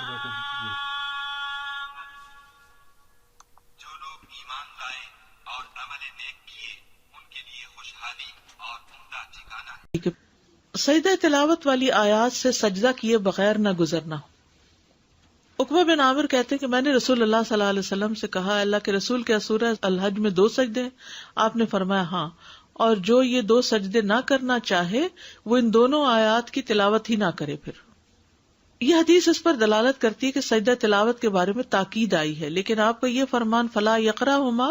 جو لوگ ایمان لائے اور عمل نیک کیے ان کے لیے خوشحالی اور عمدہ ٹھکانہ ہے۔ سجدہ تلاوت والی آیات سے سجدہ کیے بغیر نہ گزرنا۔ عقبہ بن عامر کہتے ہیں کہ میں نے رسول اللہ صلی اللہ علیہ وسلم سے کہا، اللہ کے رسول کیا سورہ الحج میں 2 سجدے ہیں؟ آپ نے فرمایا ہاں، اور جو یہ 2 سجدے نہ کرنا چاہے وہ ان دونوں آیات کی تلاوت ہی نہ کرے۔ پھر یہ حدیث اس پر دلالت کرتی ہے کہ سجدہ تلاوت کے بارے میں تاکید آئی ہے، لیکن آپ کا یہ فرمان فلا یقرأہما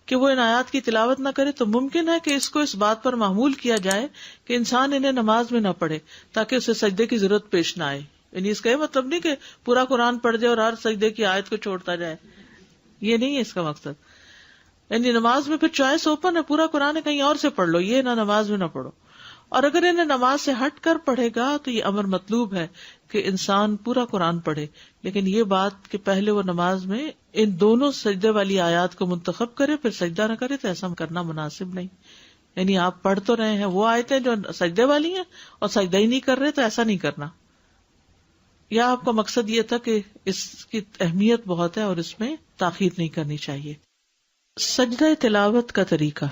کہ وہ ان آیات کی تلاوت نہ کرے، تو ممکن ہے کہ اس کو اس بات پر محمول کیا جائے کہ انسان انہیں نماز میں نہ پڑھے تاکہ اسے سجدے کی ضرورت پیش نہ آئے۔ یعنی اس کا یہ مطلب نہیں کہ پورا قرآن پڑھ جائے اور ہر سجدے کی آیت کو چھوڑتا جائے، یہ نہیں ہے اس کا مقصد۔ یعنی نماز میں پھر چوائس اوپن ہے، پورا قرآن کہیں اور سے پڑھ لو، یہ نہ نماز میں نہ پڑھو۔ اور اگر انہیں نماز سے ہٹ کر پڑھے گا تو یہ امر مطلوب ہے کہ انسان پورا قرآن پڑھے، لیکن یہ بات کہ پہلے وہ نماز میں ان دونوں سجدے والی آیات کو منتخب کرے پھر سجدہ نہ کرے، تو ایسا کرنا مناسب نہیں۔ یعنی آپ پڑھ تو رہے ہیں وہ آیتیں جو سجدے والی ہیں اور سجدہ ہی نہیں کر رہے، تو ایسا نہیں کرنا۔ یا آپ کا مقصد یہ تھا کہ اس کی اہمیت بہت ہے اور اس میں تاخیر نہیں کرنی چاہیے۔ سجدہ تلاوت کا طریقہ،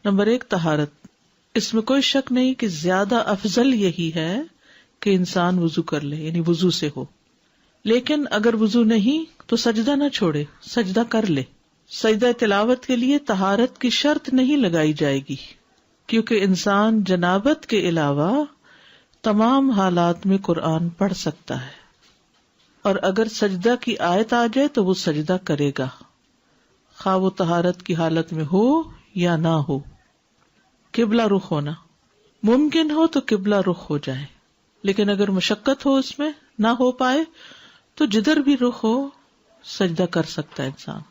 نمبر 1 طہارت۔ اس میں کوئی شک نہیں کہ زیادہ افضل یہی ہے کہ انسان وضو کر لے، یعنی وضو سے ہو، لیکن اگر وضو نہیں تو سجدہ نہ چھوڑے، سجدہ کر لے۔ سجدہ تلاوت کے لیے طہارت کی شرط نہیں لگائی جائے گی، کیونکہ انسان جنابت کے علاوہ تمام حالات میں قرآن پڑھ سکتا ہے، اور اگر سجدہ کی آیت آ جائے تو وہ سجدہ کرے گا، خواہ وہ طہارت کی حالت میں ہو یا نہ ہو۔ قبلہ رخ ہونا ممکن ہو تو قبلہ رخ ہو جائے، لیکن اگر مشقت ہو اس میں نہ ہو پائے تو جدھر بھی رخ ہو سجدہ کر سکتا ہے انسان،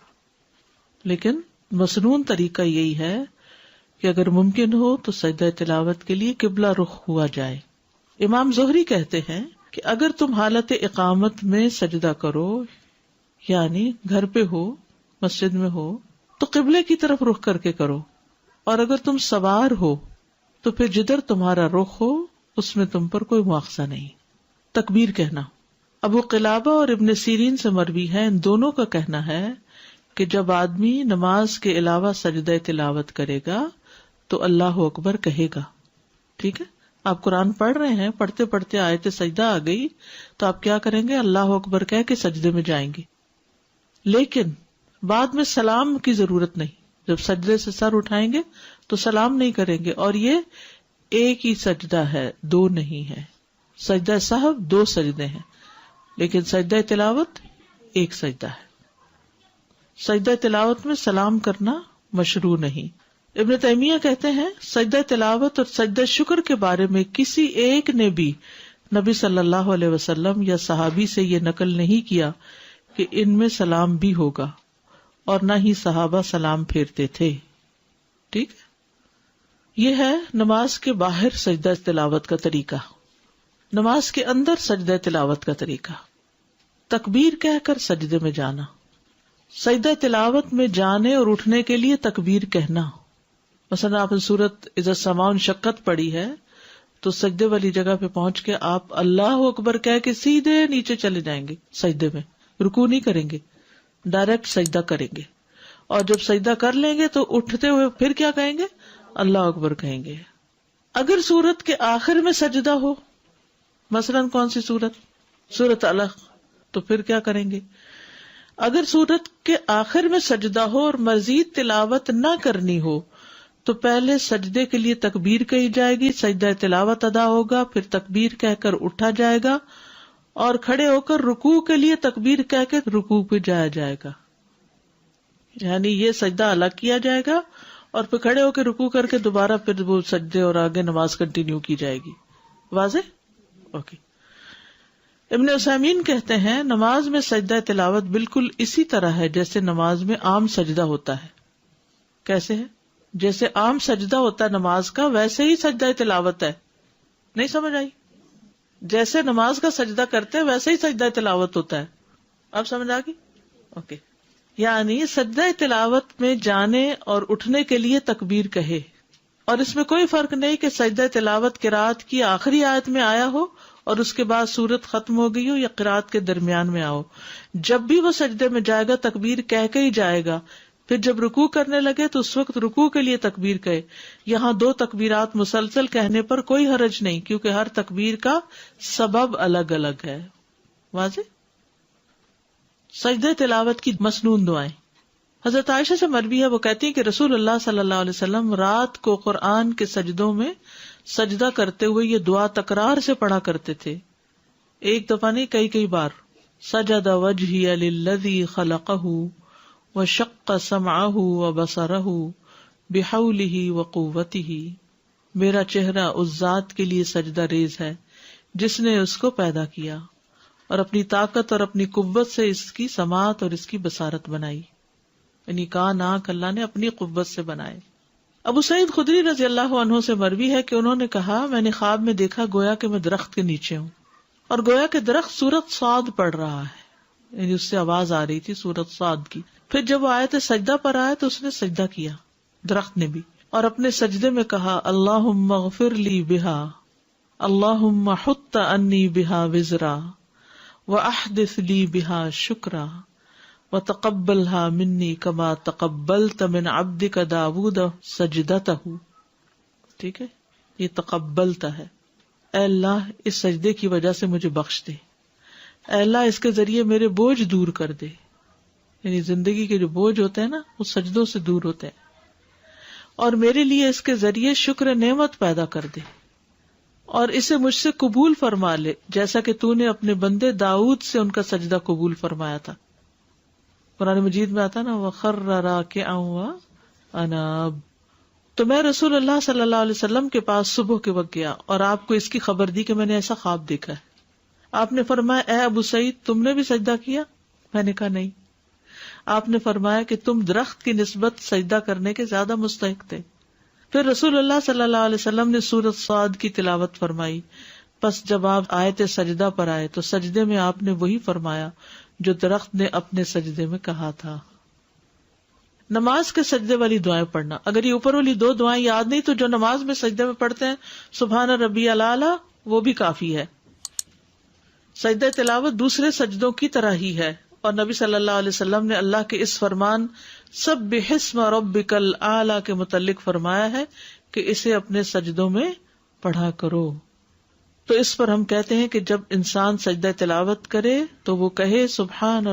لیکن مسنون طریقہ یہی ہے کہ اگر ممکن ہو تو سجدہ تلاوت کے لیے قبلہ رخ ہوا جائے۔ امام زہری کہتے ہیں کہ اگر تم حالت اقامت میں سجدہ کرو، یعنی گھر پہ ہو، مسجد میں ہو، تو قبلے کی طرف رخ کر کے کرو، اور اگر تم سوار ہو تو پھر جدھر تمہارا رخ ہو اس میں تم پر کوئی مواخذہ نہیں۔ تکبیر کہنا، ابو قلابہ اور ابن سیرین سے مروی ہے، ان دونوں کا کہنا ہے کہ جب آدمی نماز کے علاوہ سجدہ تلاوت کرے گا تو اللہ اکبر کہے گا۔ ٹھیک ہے، آپ قرآن پڑھ رہے ہیں، پڑھتے پڑھتے آیت سجدہ آ گئی تو آپ کیا کریں گے؟ اللہ اکبر کہہ کے سجدے میں جائیں گے، لیکن بعد میں سلام کی ضرورت نہیں۔ جب سجدے سے سر اٹھائیں گے تو سلام نہیں کریں گے، اور یہ ایک ہی سجدہ ہے، 2 نہیں ہے۔ سجدہ سہو 2 سجدے ہیں، لیکن سجدہ تلاوت 1 سجدہ ہے۔ سجدہ تلاوت میں سلام کرنا مشروع نہیں۔ ابن تیمیہ کہتے ہیں سجدہ تلاوت اور سجدہ شکر کے بارے میں کسی ایک نے بھی نبی صلی اللہ علیہ وسلم یا صحابی سے یہ نقل نہیں کیا کہ ان میں سلام بھی ہوگا، اور نہ ہی صحابہ سلام پھیرتے تھے۔ ٹھیک، یہ ہے نماز کے باہر سجدہ تلاوت کا طریقہ۔ نماز کے اندر سجدہ تلاوت کا طریقہ، تکبیر کہہ کر سجدے میں جانا۔ سجدہ تلاوت میں جانے اور اٹھنے کے لیے تکبیر کہنا، مثلا آپ نے سورت اذا السماء انشقت پڑھی ہے تو سجدے والی جگہ پہ پہنچ کے آپ اللہ اکبر کہہ کے سیدھے نیچے چلے جائیں گے، سجدے میں رکوع نہیں کریں گے، ڈائریکٹ سجدہ کریں گے، اور جب سجدہ کر لیں گے تو اٹھتے ہوئے پھر کیا کہیں گے؟ اللہ اکبر کہیں گے۔ اگر سورت کے آخر میں سجدہ ہو، مثلاً کون سی سورت؟ سورت علق، تو پھر کیا کریں گے؟ اگر سورت کے آخر میں سجدہ ہو اور مزید تلاوت نہ کرنی ہو تو پہلے سجدے کے لیے تکبیر کہی جائے گی، سجدہ تلاوت ادا ہوگا، پھر تکبیر کہہ کر اٹھا جائے گا، اور کھڑے ہو کر رکوع کے لیے تکبیر کہہ کے رکوع پہ جایا جائے گا۔ یعنی یہ سجدہ الگ کیا جائے گا اور پھر کھڑے ہو کے رکوع کر کے دوبارہ پھر وہ سجدے اور آگے نماز کنٹینیو کی جائے گی۔ واضح؟ اوکے۔ ابن عثیمین کہتے ہیں نماز میں سجدہ تلاوت بالکل اسی طرح ہے جیسے نماز میں عام سجدہ ہوتا ہے۔ کیسے ہے؟ جیسے عام سجدہ ہوتا ہے نماز کا، ویسے ہی سجدہ تلاوت ہے۔ نہیں سمجھ آئی؟ جیسے نماز کا سجدہ کرتے ہیں ویسے ہی سجدہ تلاوت ہوتا ہے۔ اب سمجھ آ گئی؟ اوکے۔ یعنی سجدہ تلاوت میں جانے اور اٹھنے کے لیے تکبیر کہے، اور اس میں کوئی فرق نہیں کہ سجدہ تلاوت قرات کی آخری آیت میں آیا ہو اور اس کے بعد سورت ختم ہو گئی ہو یا قرات کے درمیان میں آؤ، جب بھی وہ سجدے میں جائے گا تکبیر کہہ کے ہی جائے گا. پھر جب رکوع کرنے لگے تو اس وقت رکوع کے لیے تکبیر کہے. یہاں 2 تکبیرات مسلسل کہنے پر کوئی حرج نہیں، کیونکہ ہر تکبیر کا سبب الگ الگ ہے. واضح؟ سجدہ تلاوت کی مسنون دعائیں. حضرت عائشہ سے مروی ہے، وہ کہتی ہیں کہ رسول اللہ صلی اللہ علیہ وسلم رات کو قرآن کے سجدوں میں سجدہ کرتے ہوئے یہ دعا تکرار سے پڑھا کرتے تھے، ایک دفعہ نہیں کئی بار. سجد وجہی للذی خلقہ وشق سمعہ وبصرہ بحولہ وقوتہ، میرا چہرہ اس ذات کے لیے سجدہ ریز ہے جس نے اس کو پیدا کیا اور اپنی طاقت اور اپنی قوت سے اس کی سماعت اور اس کی بصارت بنائی. یعنی کان آنکھ اللہ نے اپنی قوت سے بنائے. ابو سعید خدری رضی اللہ عنہ سے مروی ہے کہ انہوں نے کہا، میں نے خواب میں دیکھا گویا کہ میں درخت کے نیچے ہوں، اور گویا کہ درخت سورت صاد پڑھ رہا ہے، یعنی اس سے آواز آ رہی تھی سورت صاد کی. پھر جب وہ آیت سجدہ پر آئے تو اس نے سجدہ کیا، درخت نے بھی، اور اپنے سجدے میں کہا اللہم اغفر لی بہا، اللہم حط انی بہا وزرا واحدث لی بہا شکرا وتقبلها منی کما تقبلت من عبدک داود سجدتہ. ٹھیک ہے، یہ تقبلتا ہے، اے اللہ اس سجدے کی وجہ سے مجھے بخش دے، اے اللہ اس کے ذریعے میرے بوجھ دور کر دے. یعنی زندگی کے جو بوجھ ہوتے ہیں نا وہ سجدوں سے دور ہوتے ہیں، اور میرے لیے اس کے ذریعے شکر نعمت پیدا کر دے، اور اسے مجھ سے قبول فرما لے جیسا کہ تو نے اپنے بندے داؤد سے ان کا سجدہ قبول فرمایا تھا. قرآن مجید میں آتا نا وَخَرَّ رَاكِعًا وَأَنَابَ. تو میں رسول اللہ صلی اللہ علیہ وسلم کے پاس صبح کے وقت گیا اور آپ کو اس کی خبر دی کہ میں نے ایسا خواب دیکھا ہے. آپ نے فرمایا اے ابو سعید تم نے بھی سجدہ کیا؟ میں نے کہا نہیں. آپ نے فرمایا کہ تم درخت کی نسبت سجدہ کرنے کے زیادہ مستحق تھے. پھر رسول اللہ صلی اللہ علیہ وسلم نے سورۃ صاد کی تلاوت فرمائی. پس جب آپ آیت سجدہ پر آئے تو سجدے میں آپ نے وہی فرمایا جو درخت نے اپنے سجدے میں کہا تھا. نماز کے سجدے والی دعائیں پڑھنا. اگر یہ اوپر والی 2 دعائیں یاد نہیں تو جو نماز میں سجدے میں پڑھتے ہیں سبحان ربی الاعلی وہ بھی کافی ہے. سجدہ تلاوت دوسرے سجدوں کی طرح ہی ہے، اور نبی صلی اللہ علیہ وسلم نے اللہ کے اس فرمان سبح اسم ربک الاعلی کے متعلق فرمایا ہے کہ اسے اپنے سجدوں میں پڑھا کرو. تو اس پر ہم کہتے ہیں کہ جب انسان سجدہ تلاوت کرے تو وہ کہے سبحان